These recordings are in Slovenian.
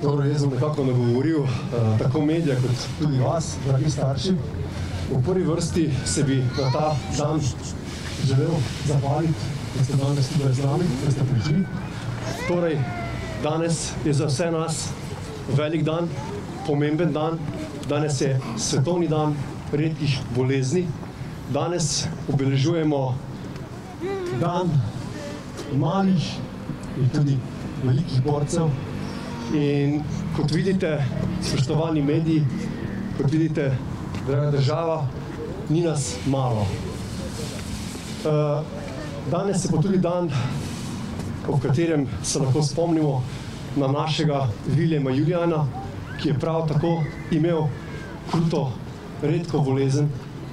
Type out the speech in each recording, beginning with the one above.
Dobro, jaz bom nekako nagovoril tako medije kot tudi vas, dragi starši. V prvi vrsti se bi na ta dan želel zahvaliti, da ste danes tukaj z nami, da ste prišli. Torej, danes je za vse nas velik dan, pomemben dan. Danes je svetovni dan redkih bolezni. Danes obeležujemo dan malih in tudi velikih borcev. In kot vidite, spoštovani mediji, kot vidite, draga država, ni nas malo. Danes je pa tudi dan, v katerem se lahko spomnimo na našega Viljema Julijana, ki je prav tako imel kruto, redko bolezen.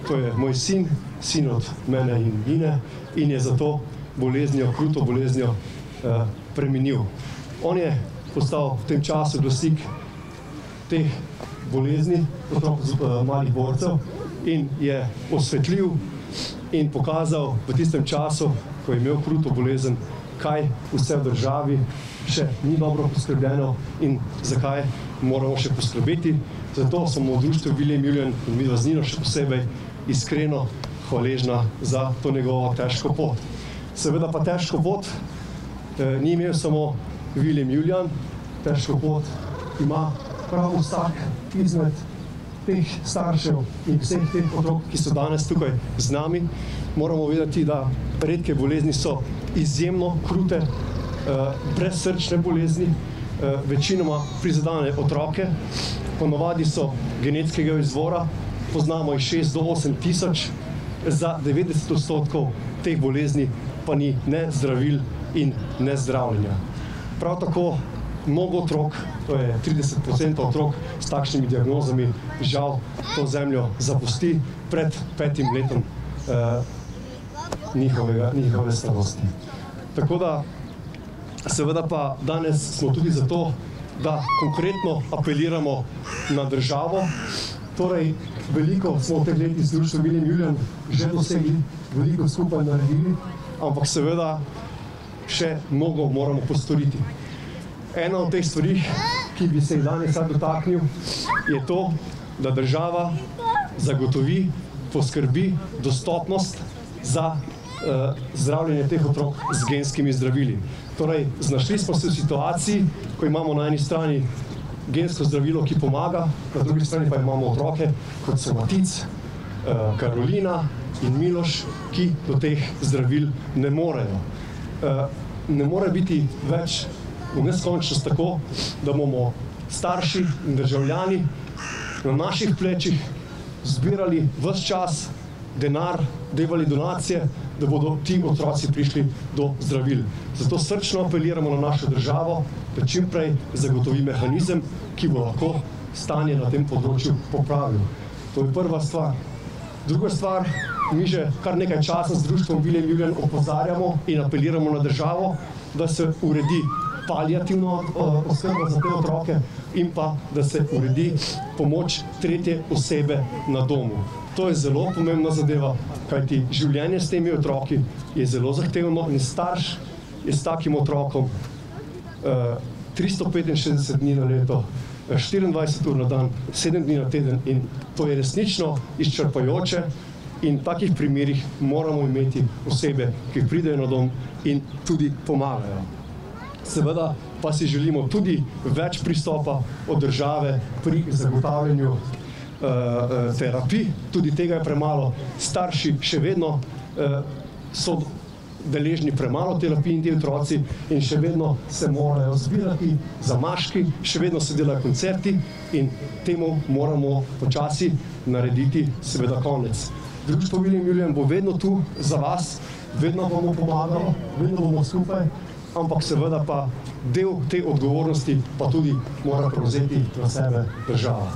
To je moj sin, sin od mene in Nine, in je zato boleznijo, kruto boleznijo preminil. On je postal v tem času glasnik teh bolezni, malih borcev, in je osvetlil in pokazal v tistem času, ko je imel kruto bolezen, kaj vse v državi še ni dobro poskrbljeno in zakaj moramo še poskrbeti. Zato smo v društvu Viljem Julijan in midva z Nino še posebej iskreno hvaležna za to njegovo težko pot. Seveda pa težko pot ni imel samo Viljem Julijan, težko pot ima prav vsak izmed teh staršev in vseh teh otrok, ki so danes tukaj z nami. Moramo vedeti, da redke bolezni so izjemno krute, brezsrčne bolezni, večinoma prizadene otroke, ponovadi so genetskega izvora, poznamo jih 6 do 8 tisoč, za 90% teh bolezni pa ni ne zdravil in ne zdravljenja. Prav tako mnogo otrok, to je 30% otrok s takšnimi diagnozami, žal to zemljo zapusti pred 5. letom njihove starosti. Tako da, seveda pa danes smo tudi zato, da konkretno apeliramo na državo. Torej, veliko smo v teh letih z društvom Viljem Julijan že dosegli, veliko skupaj naredili, ampak seveda še mnogo moramo postoriti. Ena od teh stvari, ki bi se jih danes dotaknil, je to, da država zagotovi, poskrbi dostopnost za zdravljenje teh otrok z genskimi zdravili. Torej, znašli smo se v situaciji, ko imamo na eni strani gensko zdravilo, ki pomaga, na drugi strani pa imamo otroke, kot so Matic, Karolina in Miloš, ki do teh zdravil ne morejo. Ne more biti več v neskončnost tako, da bomo starši in državljani na naših plečih zbirali ves čas denar, devali donacije, da bodo ti otroci prišli do zdravil. Zato srčno apeliramo na našo državo, da čim prej zagotovi mehanizem, ki bo lahko stanje na tem področju popravil. To je prva stvar. Druga stvar, mi že kar nekaj časa z društvom Viljem Julijan opozarjamo in apeliramo na državo, da se uredi paliativno oskrbo za te otroke in pa, da se uredi pomoč tretje osebe na domu. To je zelo pomembna zadeva, kajti življenje s temi otroki je zelo zahtevno in starš je s takim otrokom 365 dni na leto, 24 ur na dan, 7 dni na teden, in to je resnično izčrpajoče in v takih primerih moramo imeti osebe, ki pridejo na dom in tudi pomagajo. Seveda pa si želimo tudi več pristopa od države pri zagotavljanju terapij, tudi tega je premalo. Starši še vedno so deležni premalo terapij in ti otroci in še vedno se morajo zbirati zamaški, še vedno se delajo koncerti in temu moramo počasi narediti seveda konec. Društvo Viljem Julijan bo vedno tu za vas, vedno bomo pomagali, vedno bomo skupaj, ampak seveda pa del te odgovornosti pa tudi mora prevzeti na sebe država.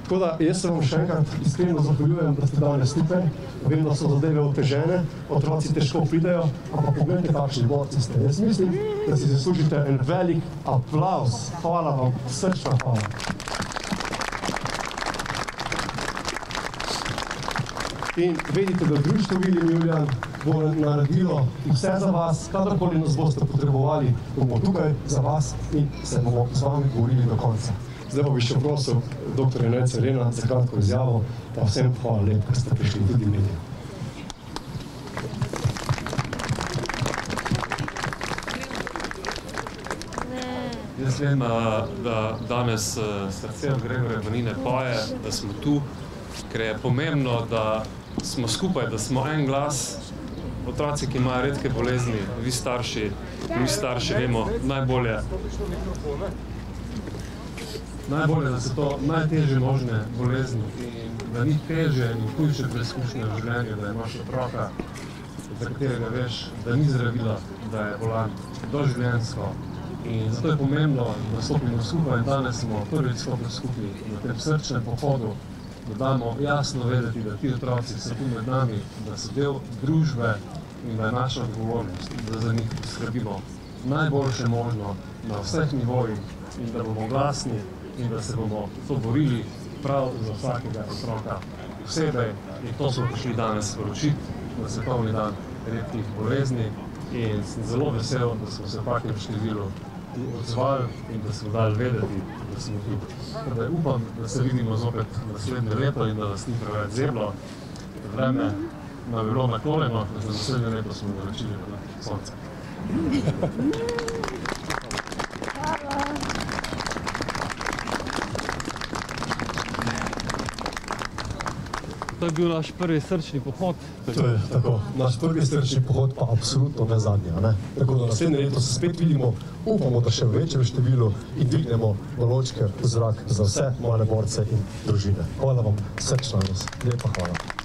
Tako da jaz se vam še enkrat iskreno zahvaljujem, da ste danes tukaj. Vem, da so zadeve otežene, otroci težko pridejo, ampak pogledajte, kakšni borci ste. Jaz mislim, da si zaslužite en velik aplavz. Hvala vam, srčna hvala. In vedite, da društvo Viljem Julijan bo naredilo vse za vas, kadarkoli nas boste potrebovali, bomo tukaj za vas in se bomo z vami govorili do konca. Zdaj pa bi še prosil dr. Nejca Rena za kratko izjavo, pa vsem hvala lepo, ker ste prišli tudi medijem. Jaz vem, da danes srce od Gregorja Banine poje, da smo tu, ker je pomembno, da smo skupaj, da smo en glas. Otroci, ki imajo redke bolezni, vi starši vemo najbolje, da so to najtežje možne bolezni in da ni težje in hujše preizkušnje v življenju, da imaš otroka, za katerega veš, da ni zdravila, da je bolan doživljenjsko. In zato je pomembno, da stopimo skupaj in danes smo prvič stopili skupaj na tem srčnem pohodu, da damo jasno vedeti, da ti otroci so tu med nami, da so del družbe in da je naša odgovornost, da za njih skrbimo najboljše možno na vseh nivojih in da bomo glasni in da se bomo to borili prav za vsakega otroka posebej. In to smo prišli danes sporočiti na svetovni dan redkih bolezni in sem zelo vesel, da smo se v takem številu odzvali in da smo dali vedeti, da smo tu. Tako da upam, da se vidimo zopet naslednje leto in da nas ni preveč zeblo. Vreme nam je bilo naklonjeno, da za naslednje leto smo naročili na sonce. To je bil naš prvi srčni pohod. To je tako, naš prvi srčni pohod, pa absolutno ne zadnji. Tako da naslednje leto se spet vidimo, upamo, da še v večjem številu in dvignemo balončke v zrak za vse male borce in družine. Hvala vam, srčno nas. Lepa hvala.